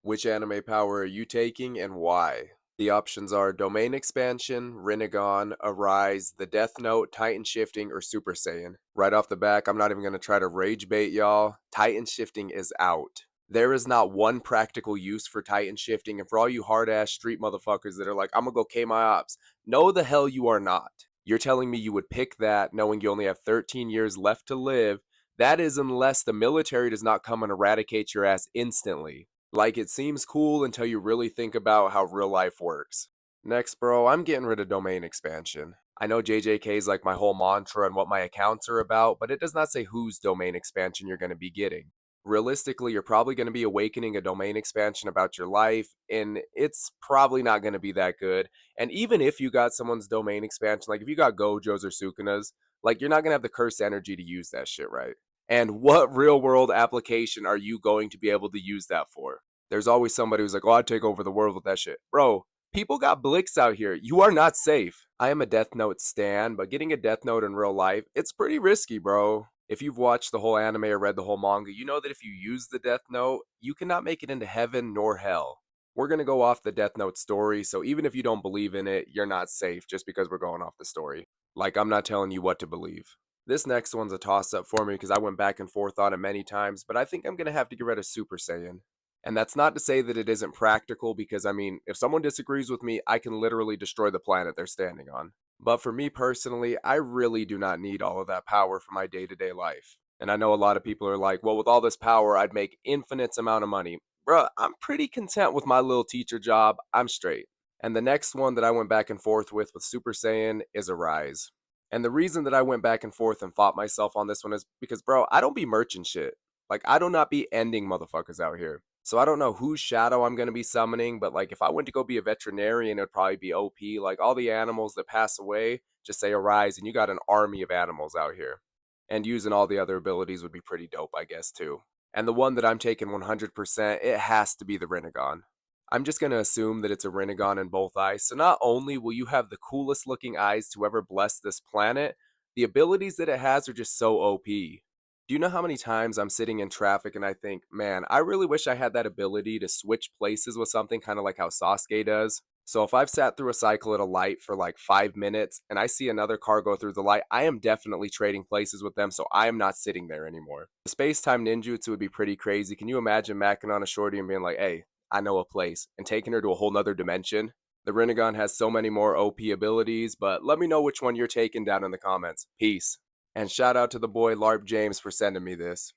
Which anime power are you taking and why? The options are Domain Expansion, Rinnegan, Arise, the Death Note, Titan Shifting, or Super Saiyan. Right off the back, I'm not even going to try to rage bait y'all. Titan Shifting is out. There is not one practical use for Titan Shifting, and for all you hard-ass street motherfuckers that are like, I'm gonna go K my ops, no the hell you are not. You're telling me you would pick that knowing you only have 13 years left to live. That is unless the military does not come and eradicate your ass instantly. Like, it seems cool until you really think about how real life works. Next, bro, I'm getting rid of domain expansion. I know JJK is like my whole mantra and what my accounts are about, but it does not say whose domain expansion you're going to be getting. Realistically, you're probably going to be awakening a domain expansion about your life, and it's probably not going to be that good. And even if you got someone's domain expansion, like if you got Gojo's or Sukuna's, like you're not going to have the curse energy to use that shit, right? And what real world application are you going to be able to use that for? There's always somebody who's like, oh, I'd take over the world with that shit. Bro, people got blicks out here. You are not safe. I am a Death Note stan, but getting a Death Note in real life, it's pretty risky, bro. If you've watched the whole anime or read the whole manga, you know that if you use the Death Note, you cannot make it into heaven nor hell. We're going to go off the Death Note story, so even if you don't believe in it, you're not safe just because we're going off the story. Like, I'm not telling you what to believe. This next one's a toss up for me because I went back and forth on it many times, but I think I'm going to have to get rid of Super Saiyan. And that's not to say that it isn't practical because, I mean, if someone disagrees with me, I can literally destroy the planet they're standing on. But for me personally, I really do not need all of that power for my day to day life. And I know a lot of people are like, well, with all this power, I'd make infinite amount of money. Bruh, I'm pretty content with my little teacher job. I'm straight. And the next one that I went back and forth with Super Saiyan is Arise. And the reason that I went back and forth and fought myself on this one is because, bro, I don't be merchant shit. Like, I do not be ending motherfuckers out here. So I don't know whose shadow I'm going to be summoning, but like if I went to go be a veterinarian, it would probably be OP. Like all the animals that pass away, just say arise, and you got an army of animals out here. And using all the other abilities would be pretty dope, I guess, too. And the one that I'm taking 100%, it has to be the Rinnegan. I'm just going to assume that it's a Rinnegan in both eyes. So not only will you have the coolest looking eyes to ever bless this planet, the abilities that it has are just so OP. Do you know how many times I'm sitting in traffic and I think, man, I really wish I had that ability to switch places with something kind of like how Sasuke does? So if I've sat through a cycle at a light for like 5 minutes and I see another car go through the light, I am definitely trading places with them, so I am not sitting there anymore. The space-time ninjutsu would be pretty crazy. Can you imagine macking on a shorty and being like, hey, I know a place, and taking her to a whole nother dimension? The Rinnegan has so many more OP abilities, but let me know which one you're taking down in the comments. Peace. And shout out to the boy LARP James for sending me this.